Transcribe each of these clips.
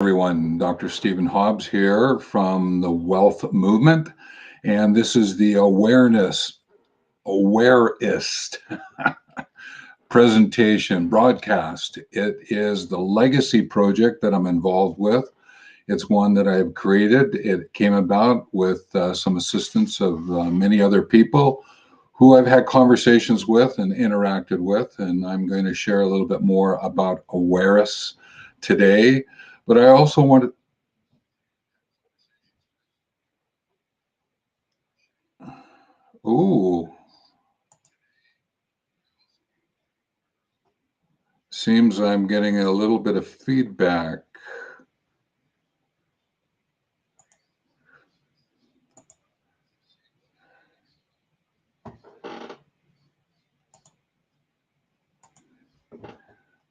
Everyone, Dr. Stephen Hobbs here from the Wealth Movement, and this is the Awareist presentation broadcast. It is the legacy project that I'm involved with. It's one that I've created. It came about with some assistance of many other people who I've had conversations with and interacted with, and I'm going to share a little bit more about Awarests today. But I also want to, seems I'm getting a little bit of feedback.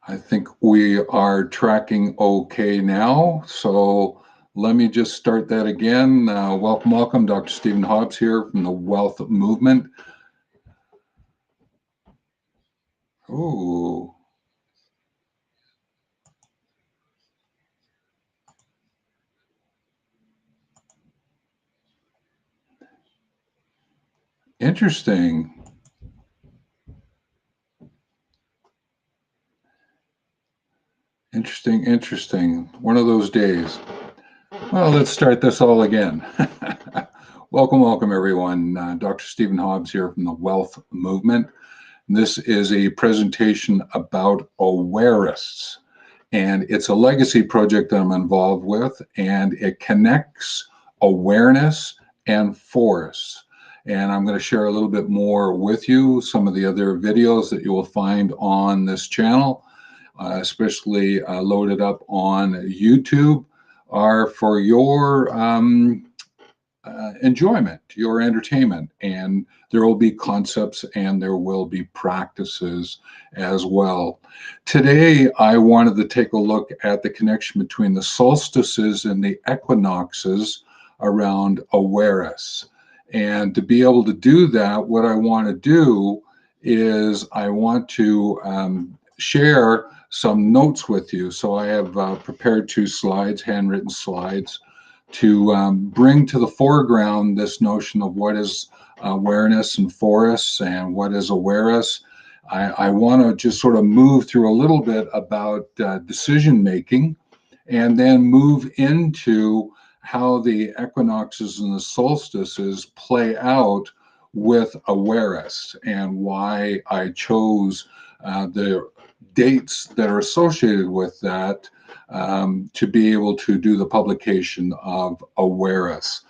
I think we are tracking okay now. So let me just start that again. Welcome. Dr. Stephen Hobbs here from the Wealth Movement. Ooh. Interesting. Interesting. One of those days. Well, let's start this all again. Welcome, everyone. Dr. Stephen Hobbs here from the Wealth Movement. This is a presentation about Awarests, and it's a legacy project that I'm involved with, and it connects awareness and forests. And I'm going to share a little bit more with you, some of the other videos that you will find on this channel, especially loaded up on YouTube, are for your enjoyment, your entertainment, and there will be concepts and there will be practices as well. Today, I wanted to take a look at the connection between the solstices and the equinoxes around Awarests. And to be able to do that, what I want to do is I want to share some notes with you. So I have prepared 2 slides, handwritten slides, to bring to the foreground this notion of what is awareness and forests and what is Awarests. I want to just sort of move through a little bit about decision making and then move into how the equinoxes and the solstices play out with Awarests and why I chose the dates that are associated with that to be able to do the publication of Awarests.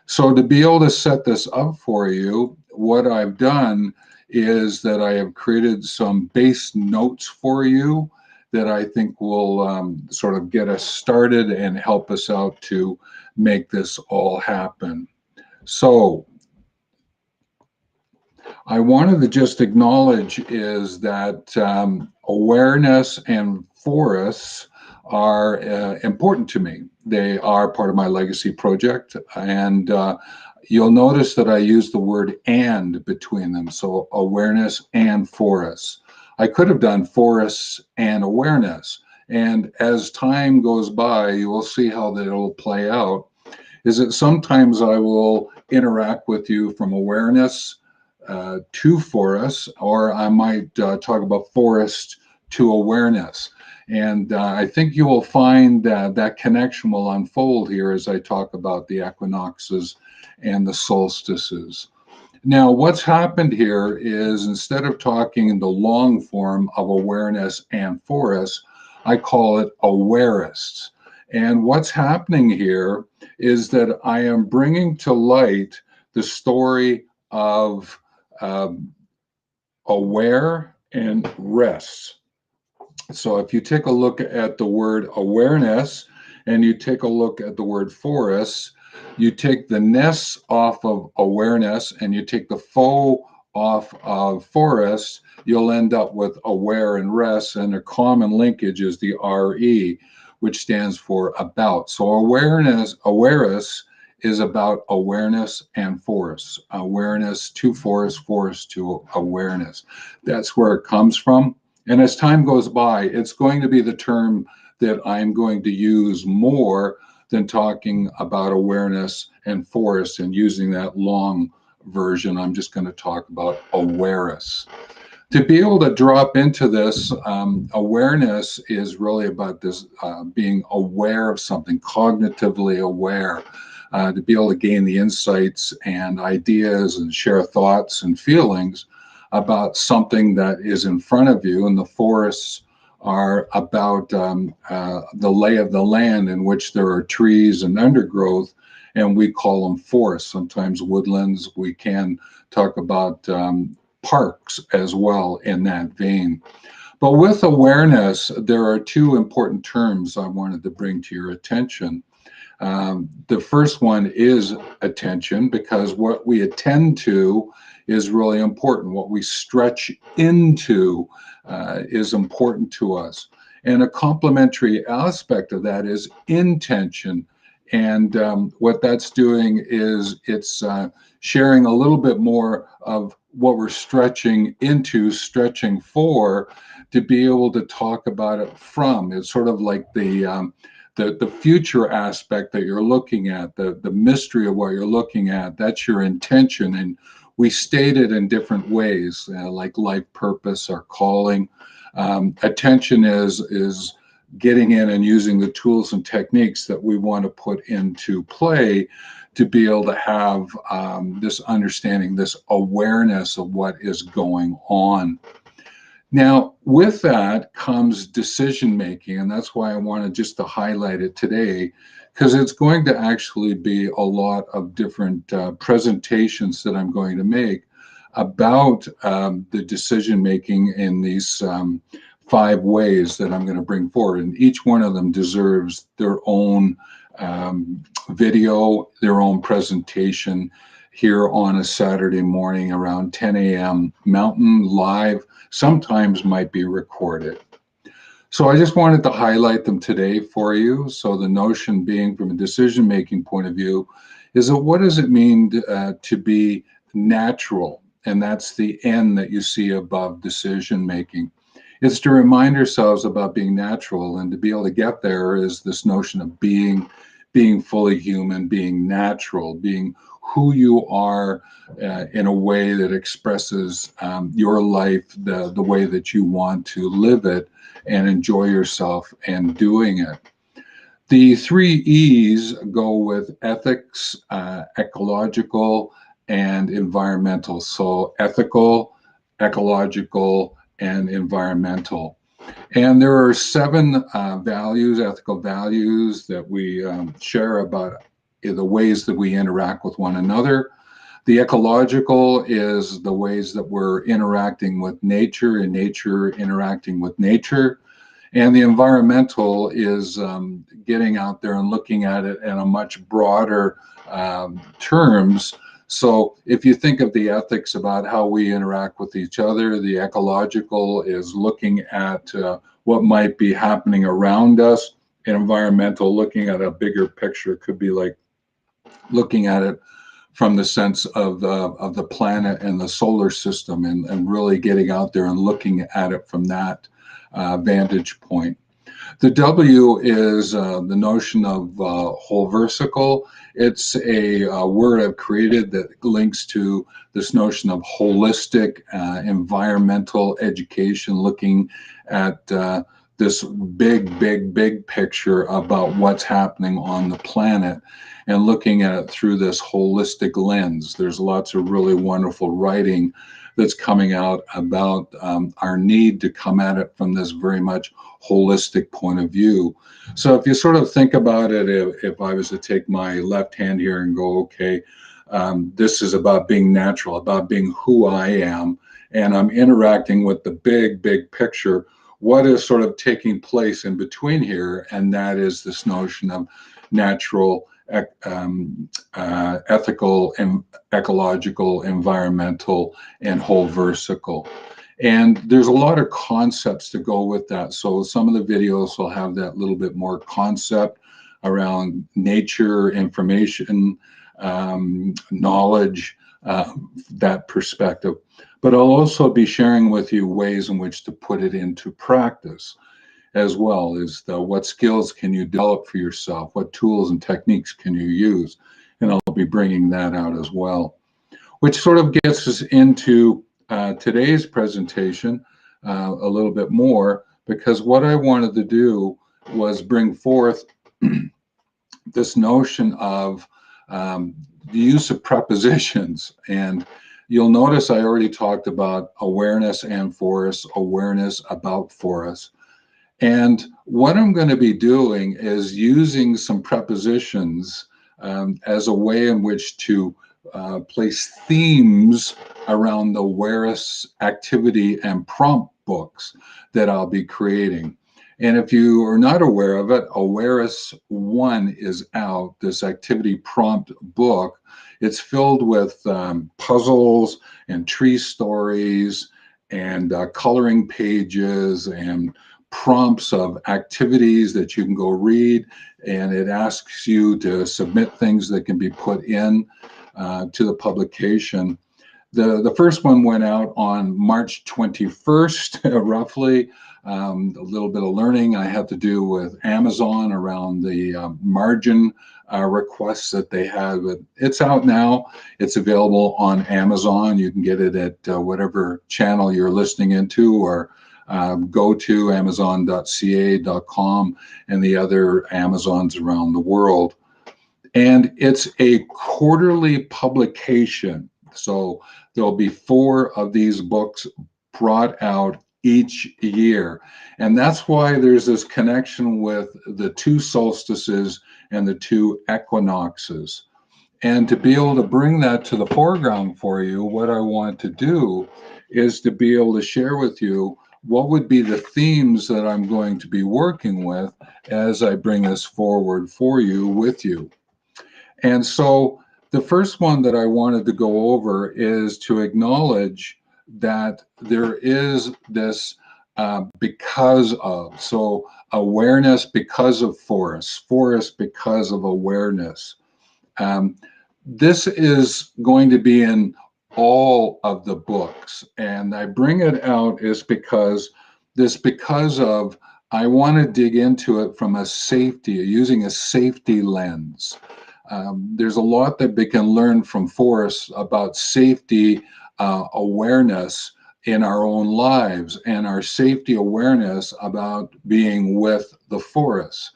So to be able to set this up for you, what I've done is that I have created some base notes for you that I think will sort of get us started and help us out to make this all happen. So I wanted to just acknowledge is that awareness and forests are important to me. They are part of my legacy project, and you'll notice that I use the word "and" between them, so awareness and forests. I could have done forests and awareness, and as time goes by, you will see how that will play out, is that sometimes I will interact with you from awareness to forests, or I might talk about forest to awareness. And I think you will find that that connection will unfold here as I talk about the equinoxes and the solstices. Now, what's happened here is instead of talking in the long form of awareness and forests, I call it Awarests. And what's happening here is that I am bringing to light the story of aware and rest. So if you take a look at the word awareness and you take a look at the word forest, you take the ness off of awareness and you take the faux off of forest, you'll end up with aware and rest, and a common linkage is the RE, which stands for about. So awareness is about awareness and forest. Awareness to forest, forest to awareness. That's where it comes from. And as time goes by, it's going to be the term that I'm going to use more than talking about awareness and forest and using that long version. I'm just going to talk about awareness. To be able to drop into this, awareness is really about this being aware of something, cognitively aware, to be able to gain the insights and ideas and share thoughts and feelings about something that is in front of you. And the forests are about the lay of the land in which there are trees and undergrowth, and we call them forests, sometimes woodlands. We can talk about parks as well in that vein. But with awareness, there are two important terms I wanted to bring to your attention. The first one is attention, because what we attend to is really important. What we stretch into is important to us. And a complementary aspect of that is intention. And what that's doing is it's sharing a little bit more of what we're stretching into, stretching for, to be able to talk about it from. It's sort of like the future aspect that you're looking at, the mystery of what you're looking at. That's your intention. And we state it in different ways, like life purpose or calling. Attention is getting in and using the tools and techniques that we want to put into play to be able to have this understanding, this awareness of what is going on. Now, with that comes decision making, and that's why I wanted just to highlight it today, because it's going to actually be a lot of different presentations that I'm going to make about the decision making in these 5 ways that I'm going to bring forward. And each one of them deserves their own video, their own presentation here on a Saturday morning around 10 a.m. Mountain, live, sometimes might be recorded. So I just wanted to highlight them today for you. So the notion being, from a decision-making point of view, is that what does it mean to be natural? And that's the N that you see above decision-making. It's to remind ourselves about being natural, and to be able to get there is this notion of being fully human, being natural, being who you are in a way that expresses your life the way that you want to live it and enjoy yourself and doing it. The 3 E's go with ethics, ecological, and environmental. So ethical, ecological, and environmental. And there are 7 values, ethical values, that we share about the ways that we interact with one another. The ecological is the ways that we're interacting with nature, and nature interacting with nature. And the environmental is getting out there and looking at it in a much broader terms. So if you think of the ethics about how we interact with each other, the ecological is looking at what might be happening around us. Environmental, looking at a bigger picture, could be like looking at it from the sense of the planet and the solar system, and really getting out there and looking at it from that vantage point. The W is the notion of whole versicle. It's a word I've created that links to this notion of holistic environmental education, looking at this big picture about what's happening on the planet, and looking at it through this holistic lens. There's lots of really wonderful writing that's coming out about our need to come at it from this very much holistic point of view. So if you sort of think about it, if I was to take my left hand here and go, okay, this is about being natural, about being who I am, and I'm interacting with the big picture, what is sort of taking place in between here? And that is this notion of natural, ethical, ecological, environmental, and whole versicle. And there's a lot of concepts to go with that. So some of the videos will have that little bit more concept around nature, information, knowledge, that perspective. But I'll also be sharing with you ways in which to put it into practice. as well. Is what skills can you develop for yourself? What tools and techniques can you use? And I'll be bringing that out as well, which sort of gets us into today's presentation a little bit more, because what I wanted to do was bring forth this notion of the use of prepositions. And you'll notice I already talked about awareness and forests, awareness about forests. And what I'm going to be doing is using some prepositions as a way in which to place themes around the awareness activity and prompt books that I'll be creating. And if you are not aware of it, Awareness 1 is out, this activity prompt book. It's filled with puzzles and tree stories and coloring pages and prompts of activities that you can go read. And it asks you to submit things that can be put in to the publication. The first one went out on March 21st, roughly. A little bit of learning I had to do with Amazon around the margin requests that they have. It's out now. It's available on Amazon. You can get it at whatever channel you're listening into, or go to amazon.ca.com and the other Amazons around the world. And it's a quarterly publication. So there'll be 4 of these books brought out each year. And that's why there's this connection with the 2 solstices and the 2 equinoxes. And to be able to bring that to the foreground for you, what I want to do is to be able to share with you what would be the themes that I'm going to be working with as I bring this forward for you, with you. And so the first one that I wanted to go over is to acknowledge that there is this because of, so awareness because of forests, forests because of awareness. This is going to be in all of the books, and I bring it out is because of, I want to dig into it from a safety, using a safety lens. There's a lot that we can learn from forests about safety awareness in our own lives, and our safety awareness about being with the forests.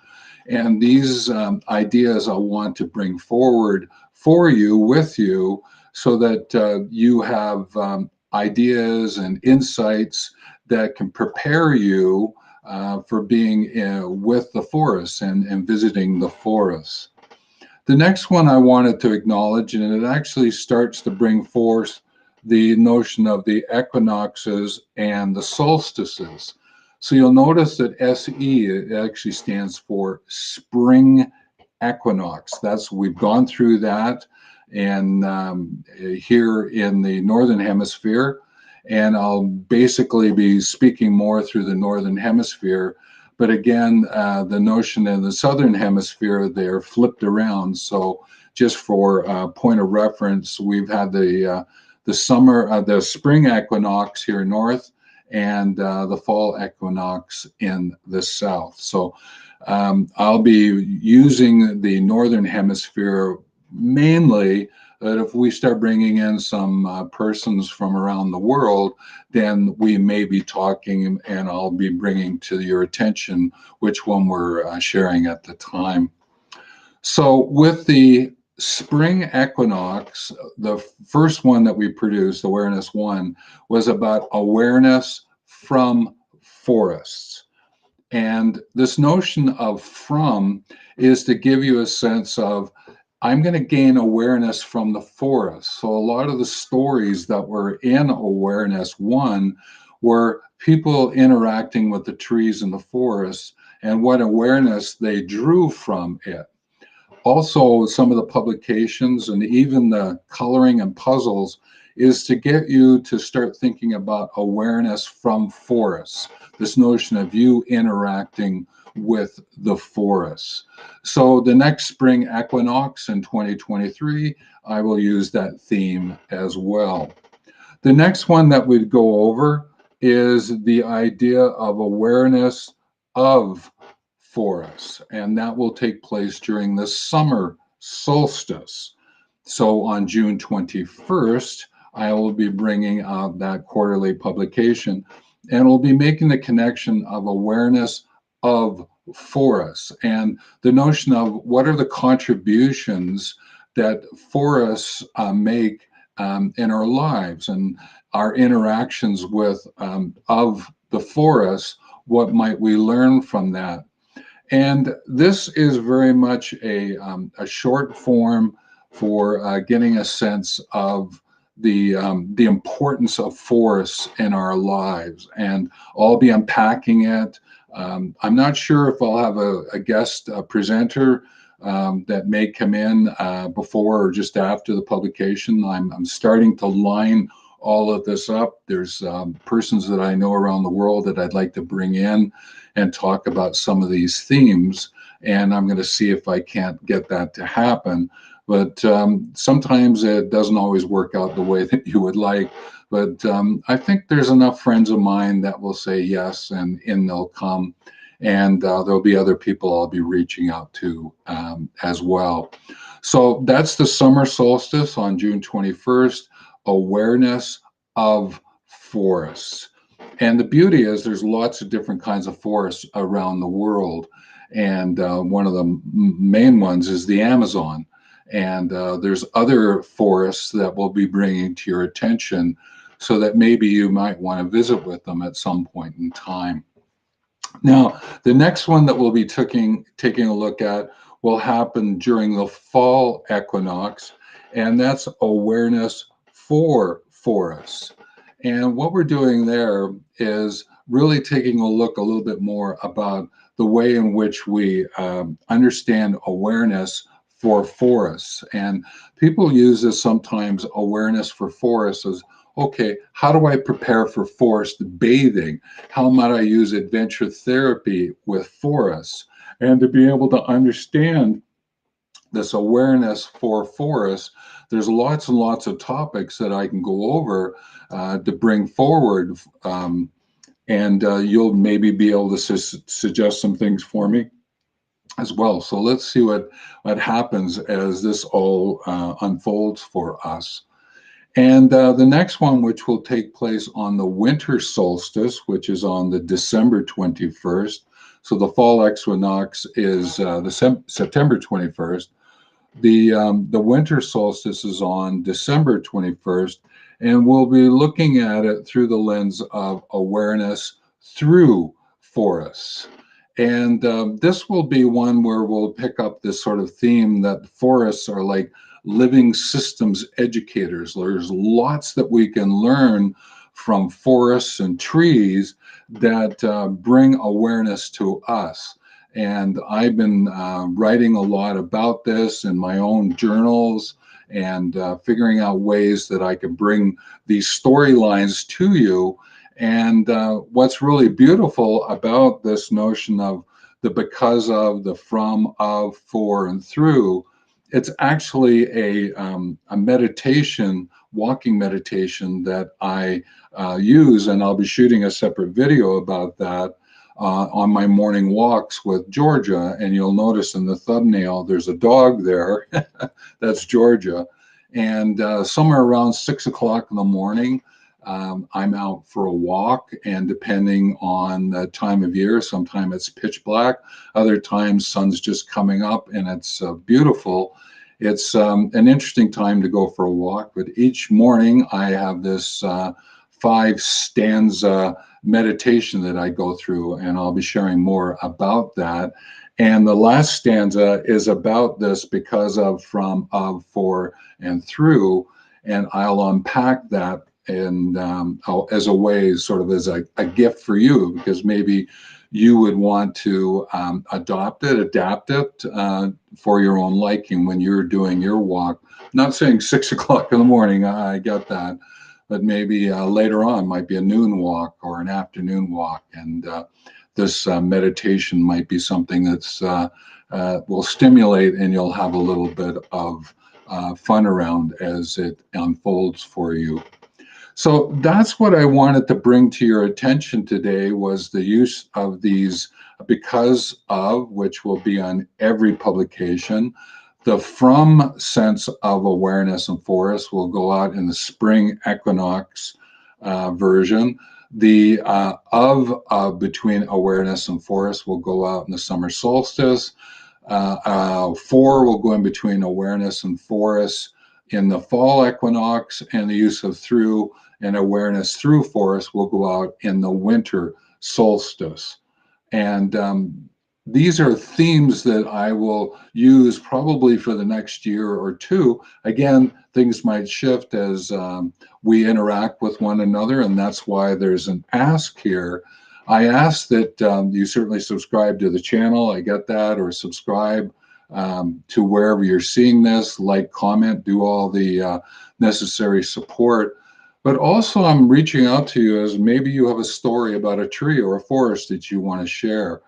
And these ideas I want to bring forward for you, with you, so that you have ideas and insights that can prepare you for being with the forests and visiting the forests. The next one I wanted to acknowledge, and it actually starts to bring forth the notion of the equinoxes and the solstices. So you'll notice that SE, it actually stands for spring equinox. We've gone through that, and here in the Northern Hemisphere, and I'll basically be speaking more through the Northern Hemisphere. But again, the notion in the Southern Hemisphere, they're flipped around. So just for point of reference, we've had the spring equinox here north, and the fall equinox in the south. So I'll be using the Northern Hemisphere mainly. That if we start bringing in some persons from around the world, then we may be talking, and I'll be bringing to your attention which one we're sharing at the time. So with the spring equinox, the first one that we produced, Awareness 1, was about awareness from forests. And this notion of from is to give you a sense of, I'm going to gain awareness from the forest. So a lot of the stories that were in Awareness 1 were people interacting with the trees in the forest and what awareness they drew from it. Also, some of the publications and even the coloring and puzzles is to get you to start thinking about awareness from forests, this notion of you interacting with the forests. So the next spring equinox in 2023, I will use that theme as well. The next one that we'd go over is the idea of awareness of for us, and that will take place during the summer solstice. So on June 21st, I will be bringing out that quarterly publication, and we'll be making the connection of awareness of forests and the notion of what are the contributions that forests make in our lives and our interactions with of the forest. What might we learn from that? And this is very much a short form for getting a sense of the importance of forests in our lives. And I'll be unpacking it. I'm not sure if I'll have a guest presenter that may come in before or just after the publication. I'm starting to line all of this up. There's persons that I know around the world that I'd like to bring in and talk about some of these themes. And I'm going to see if I can't get that to happen. But sometimes it doesn't always work out the way that you would like. But I think there's enough friends of mine that will say yes, and in they'll come. And there'll be other people I'll be reaching out to as well. So that's the summer solstice on June 21st, awareness of forests. And the beauty is there's lots of different kinds of forests around the world. And one of the main ones is the Amazon. And there's other forests that we'll be bringing to your attention so that maybe you might want to visit with them at some point in time. Now, the next one that we'll be taking a look at will happen during the fall equinox, and that's awareness for forests. And what we're doing there is really taking a look a little bit more about the way in which we understand awareness for forests. And people use this sometimes, awareness for forests, as, okay, how do I prepare for forest bathing? How might I use adventure therapy with forests? And to be able to understand this awareness for forests, there's lots and lots of topics that I can go over to bring forward. And you'll maybe be able to suggest some things for me as well. So let's see what happens as this all unfolds for us. And the next one, which will take place on the winter solstice, which is on the December 21st. So the fall equinox is the September 21st. The winter solstice is on December 21st, and we'll be looking at it through the lens of awareness through forests. And this will be one where we'll pick up this sort of theme that forests are like living systems educators. There's lots that we can learn from forests and trees that bring awareness to us. And I've been writing a lot about this in my own journals and figuring out ways that I can bring these storylines to you. And what's really beautiful about this notion of the because of, the from, of, for, and through, it's actually a meditation, walking meditation that I use, and I'll be shooting a separate video about that on my morning walks with Georgia. And you'll notice in the thumbnail, there's a dog there. That's Georgia. And somewhere around 6 o'clock in the morning, I'm out for a walk, and depending on the time of year, sometimes it's pitch black, other times sun's just coming up and it's beautiful. It's an interesting time to go for a walk, but each morning I have this 5-stanza meditation that I go through, and I'll be sharing more about that. And the last stanza is about this because of, from, of, for, and through, and I'll unpack that and as a way, sort of as a gift for you, because maybe you would want to adapt it for your own liking when you're doing your walk. Not saying 6 o'clock in the morning, I get that, but maybe later on might be a noon walk or an afternoon walk. And this meditation might be something that's will stimulate, and you'll have a little bit of fun around as it unfolds for you. So that's what I wanted to bring to your attention today, was the use of these because of, which will be on every publication. The from sense of awareness and forest will go out in the spring equinox version. The of between awareness and forest will go out in the summer solstice. For will go in between awareness and forest in the fall equinox, and the use of through and awareness through forest will go out in the winter solstice. And these are themes that I will use probably for the next year or two. Again, things might shift as we interact with one another, and that's why there's an ask here. I ask that you certainly subscribe to the channel. I get that, or subscribe to wherever you're seeing this, like, comment, do all the necessary support. But also, I'm reaching out to you as maybe you have a story about a tree or a forest that you want to share.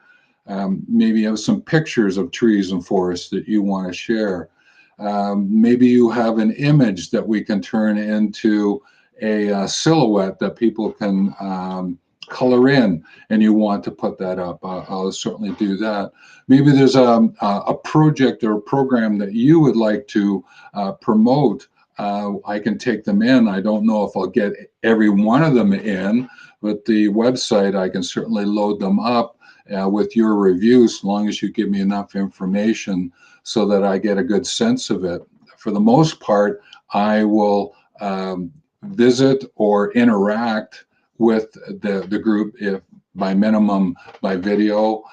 Maybe you have some pictures of trees and forests that you want to share. Maybe you have an image that we can turn into a silhouette that people can color in, and you want to put that up. I'll certainly do that. Maybe there's a project or a program that you would like to promote. I can take them in. I don't know if I'll get every one of them in, but the website, I can certainly load them up with your reviews, as long as you give me enough information so that I get a good sense of it. For the most part, I will visit or interact with the group, if by minimum by video.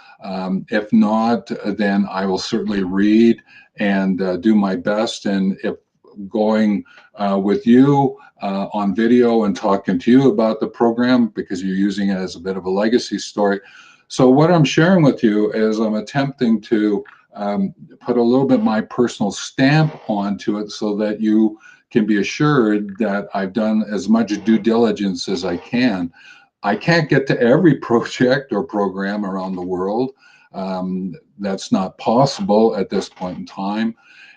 If not, then I will certainly read and do my best. And if going with you on video and talking to you about the program, because you're using it as a bit of a legacy story. So what I'm sharing with you is I'm attempting to put a little bit my personal stamp onto it so that you can be assured that I've done as much due diligence as I can. I can't get to every project or program around the world. That's not possible at this point in time.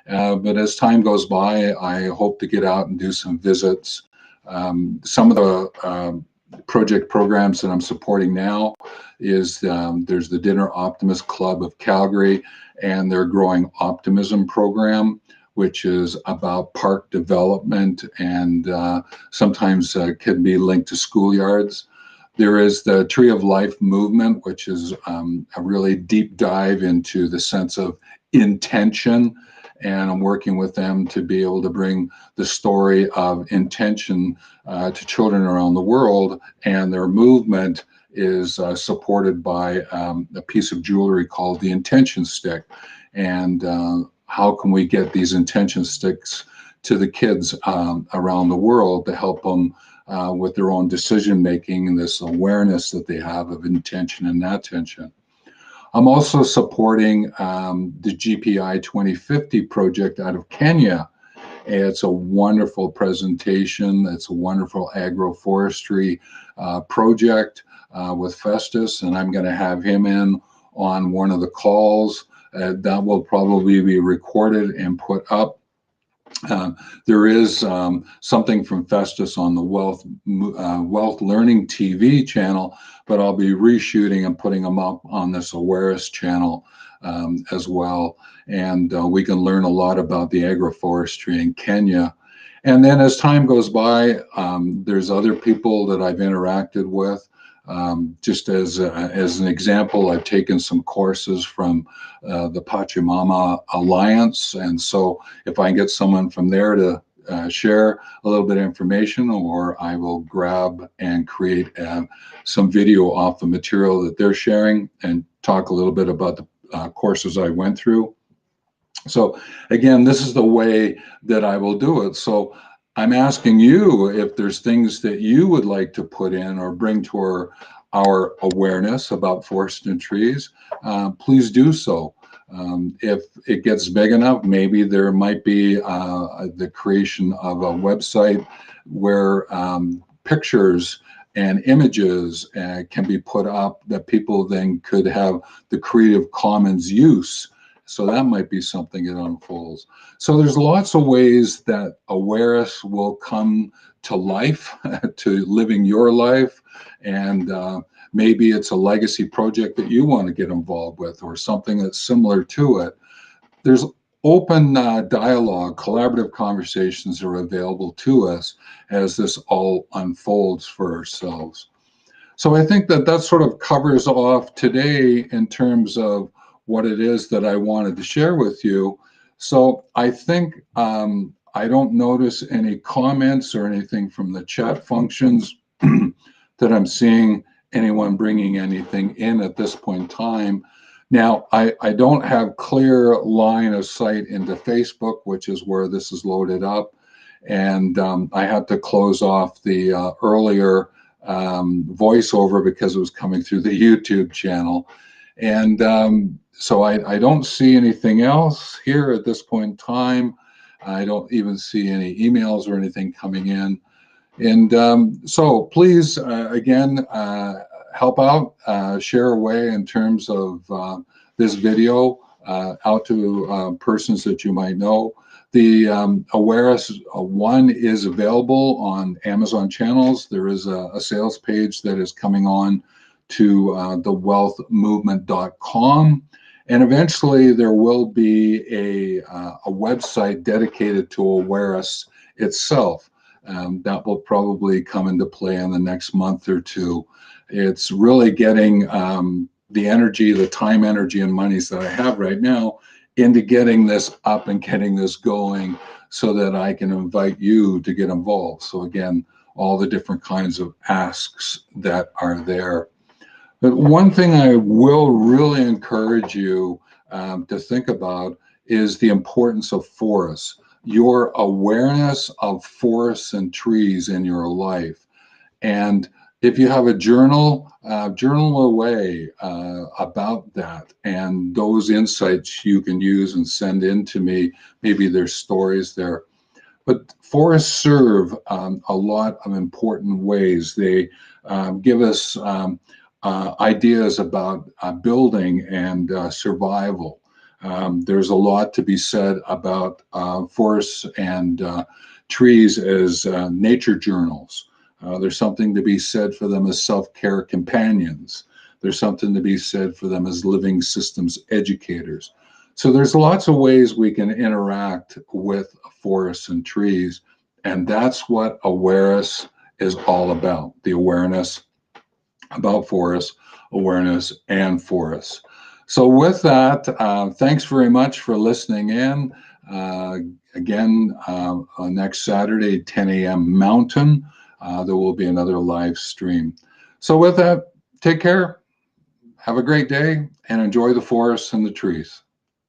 But as time goes by, I hope to get out and do some visits. Some of the project programs that I'm supporting now is there's the Dinner Optimist Club of Calgary and their Growing Optimism program, which is about park development and sometimes can be linked to schoolyards. There is the Tree of Life movement, which is a really deep dive into the sense of intention. And I'm working with them to be able to bring the story of intention to children around the world. And their movement is supported by a piece of jewelry called the intention stick. And how can we get these intention sticks to the kids around the world to help them with their own decision making and this awareness that they have of intention and attention. I'm also supporting the GPI 2050 project out of Kenya. It's a wonderful presentation. It's a wonderful agroforestry project with Festus, and I'm going to have him in on one of the calls. That will probably be recorded and put up. There is something from Festus on the Wealth Learning TV channel, but I'll be reshooting and putting them up on this Awarests channel as well. And we can learn a lot about the agroforestry in Kenya. And then as time goes by, there's other people that I've interacted with. Just as an example, I've taken some courses from the Pachamama Alliance, and so if I can get someone from there to share a little bit of information, or I will grab and create some video off the material that they're sharing and talk a little bit about the courses I went through. So again, this is the way that I will do it. So I'm asking you if there's things that you would like to put in or bring to our awareness about forests and trees, please do so. If it gets big enough, maybe there might be the creation of a website where pictures and images can be put up that people then could have the Creative Commons use. So that might be something that unfolds. So there's lots of ways that awareness will come to life, to living your life. And Maybe it's a legacy project that you want to get involved with, or something that's similar to it. There's open dialogue, collaborative conversations are available to us as this all unfolds for ourselves. So I think that sort of covers off today in terms of what it is that I wanted to share with you. So I think I don't notice any comments or anything from the chat functions that I'm seeing anyone bringing anything in at this point in time. Now, I don't have clear line of sight into Facebook, which is where this is loaded up. And I had to close off the earlier voiceover because it was coming through the YouTube channel. And so I don't see anything else here at this point in time. I don't even see any emails or anything coming in. And so please, again, help out, share away in terms of this video out to persons that you might know. The Awarests 1 is available on Amazon channels. There is a sales page that is coming on to thewealthmovement.com. And eventually there will be a website dedicated to Awarests itself. That will probably come into play in the next month or two. It's really getting the energy, the time, energy, and monies that I have right now into getting this up and getting this going so that I can invite you to get involved. So again, all the different kinds of asks that are there. But one thing I will really encourage you to think about is the importance of forests, your awareness of forests and trees in your life. And if you have a journal, journal away about that, and those insights you can use and send in to me. Maybe there's stories there. But forests serve a lot of important ways. They give us ideas about building and survival. There's a lot to be said about forests and trees as nature journals. There's something to be said for them as self-care companions. There's something to be said for them as living systems educators. So there's lots of ways we can interact with forests and trees, and that's what Awareness is all about, the awareness about forests, awareness and forests. So with that, thanks very much for listening in. Again, next Saturday, 10 a.m. Mountain, there will be another live stream. So with that, take care, have a great day, and enjoy the forests and the trees.